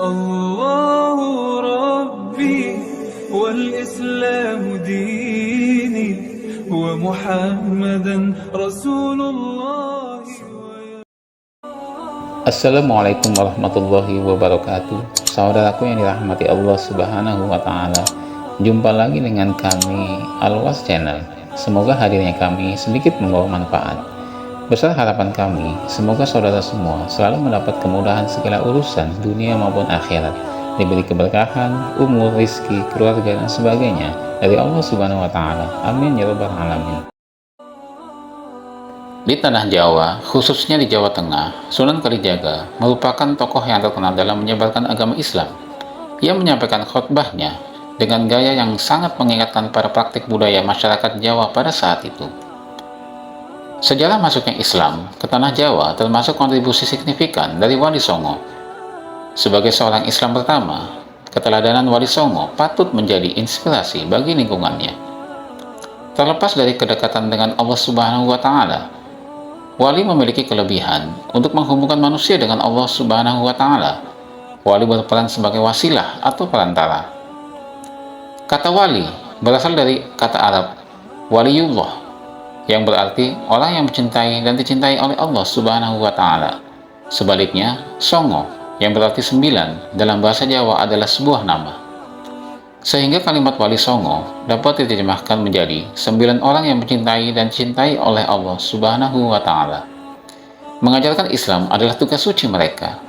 الله ربي والإسلام ديني ومحمدا رسول الله. Assalamualaikum warahmatullahi wabarakatuh. Saudaraku yang dirahmati Allah Subhanahu wa Ta'ala, jumpa lagi dengan kami Alwas Channel. Semoga hadirnya kami sedikit membawa manfaat. Besar harapan kami, semoga saudara semua selalu mendapat kemudahan segala urusan dunia maupun akhirat, diberi keberkahan, umur, rizki, keluarga, dan sebagainya dari Allah Subhanahu wa Ta'ala. Amin ya rabbal alamin. Di tanah Jawa, khususnya di Jawa Tengah, Sunan Kalijaga merupakan tokoh yang terkenal dalam menyebarkan agama Islam. Ia menyampaikan khotbahnya dengan gaya yang sangat mengingatkan pada praktik budaya masyarakat Jawa pada saat itu. Sejarah masuknya Islam ke tanah Jawa termasuk kontribusi signifikan dari Wali Songo. Sebagai seorang Islam pertama, keteladanan Wali Songo patut menjadi inspirasi bagi lingkungannya. Terlepas dari kedekatan dengan Allah Subhanahu wa Ta'ala, Wali memiliki kelebihan untuk menghubungkan manusia dengan Allah Subhanahu wa Ta'ala. Wali berperan sebagai wasilah atau perantara. Kata wali berasal dari kata Arab waliyullah, yang berarti orang yang mencintai dan dicintai oleh Allah Subhanahu wa Ta'ala. Sebaliknya, Songo yang berarti 9 dalam bahasa Jawa adalah sebuah nama. Sehingga kalimat Wali Songo dapat diterjemahkan menjadi 9 orang yang mencintai dan dicintai oleh Allah Subhanahu wa Ta'ala. Mengajarkan Islam adalah tugas suci mereka.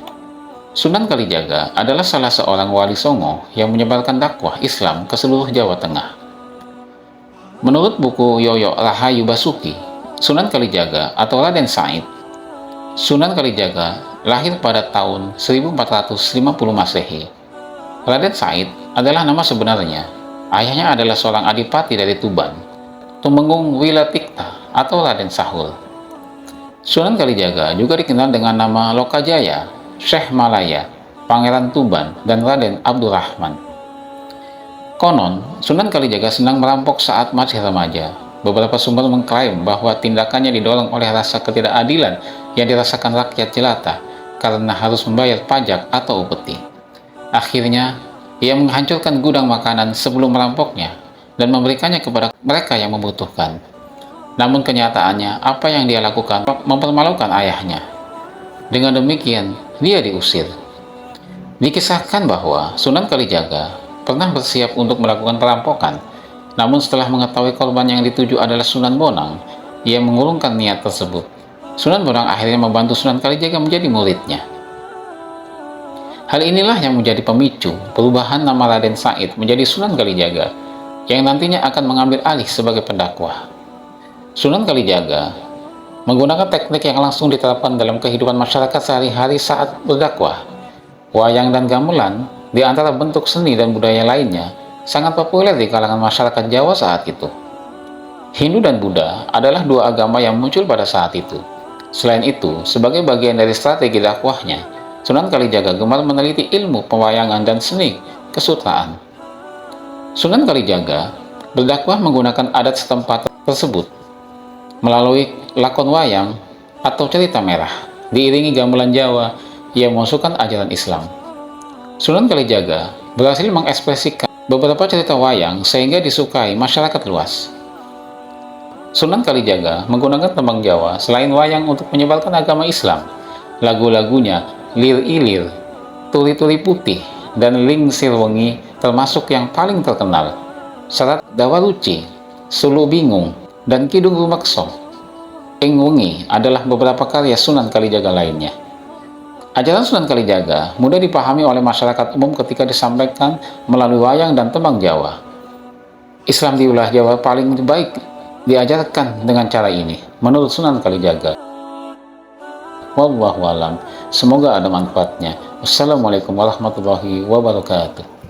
Sunan Kalijaga adalah salah seorang Wali Songo yang menyebarkan dakwah Islam ke seluruh Jawa Tengah. Menurut buku Yoyo Rahayu Basuki, Sunan Kalijaga atau Raden Said, Sunan Kalijaga lahir pada tahun 1450 Masehi. Raden Said adalah nama sebenarnya. Ayahnya adalah seorang adipati dari Tuban, Tumenggung Wilatikta atau Raden Sahul. Sunan Kalijaga juga dikenal dengan nama Lokajaya, Syekh Malaya, Pangeran Tuban, dan Raden Abdurrahman. Konon, Sunan Kalijaga senang merampok saat masih remaja. Beberapa sumber mengklaim bahwa tindakannya didorong oleh rasa ketidakadilan yang dirasakan rakyat jelata karena harus membayar pajak atau upeti. Akhirnya, ia menghancurkan gudang makanan sebelum merampoknya dan memberikannya kepada mereka yang membutuhkan. Namun kenyataannya, apa yang dia lakukan mempermalukan ayahnya. Dengan demikian, dia diusir. Dikisahkan bahwa Sunan Kalijaga pernah bersiap untuk melakukan perampokan, namun setelah mengetahui korban yang dituju adalah Sunan Bonang, ia mengurungkan niat tersebut. Sunan Bonang akhirnya membantu Sunan Kalijaga menjadi muridnya. Hal inilah yang menjadi pemicu perubahan nama Raden Said menjadi Sunan Kalijaga, yang nantinya akan mengambil alih sebagai pendakwah. Sunan Kalijaga menggunakan teknik yang langsung diterapkan dalam kehidupan masyarakat sehari-hari saat berdakwah. Wayang dan gamelan, di antara bentuk seni dan budaya lainnya, sangat populer di kalangan masyarakat Jawa saat itu. Hindu dan Buddha adalah dua agama yang muncul pada saat itu. Selain itu, sebagai bagian dari strategi dakwahnya, Sunan Kalijaga gemar meneliti ilmu pewayangan dan seni kesutraan. Sunan Kalijaga berdakwah menggunakan adat setempat tersebut melalui lakon wayang atau cerita merah, diiringi gamelan Jawa yang memasukkan ajaran Islam. Sunan Kalijaga berhasil mengekspresikan beberapa cerita wayang sehingga disukai masyarakat luas. Sunan Kalijaga menggunakan tembang Jawa selain wayang untuk menyebarkan agama Islam. Lagu-lagunya Lir Ilir, Turi-turi Putih, dan Lingsir Wengi termasuk yang paling terkenal. Serat Dawaruci, Sulu Bingung, dan Kidung Rumekso Ing Wengi adalah beberapa karya Sunan Kalijaga lainnya. Ajaran Sunan Kalijaga mudah dipahami oleh masyarakat umum ketika disampaikan melalui wayang dan tembang Jawa. Islam di wilayah Jawa paling baik diajarkan dengan cara ini, menurut Sunan Kalijaga. Wallahu a'lam. Semoga ada manfaatnya. Wassalamualaikum warahmatullahi wabarakatuh.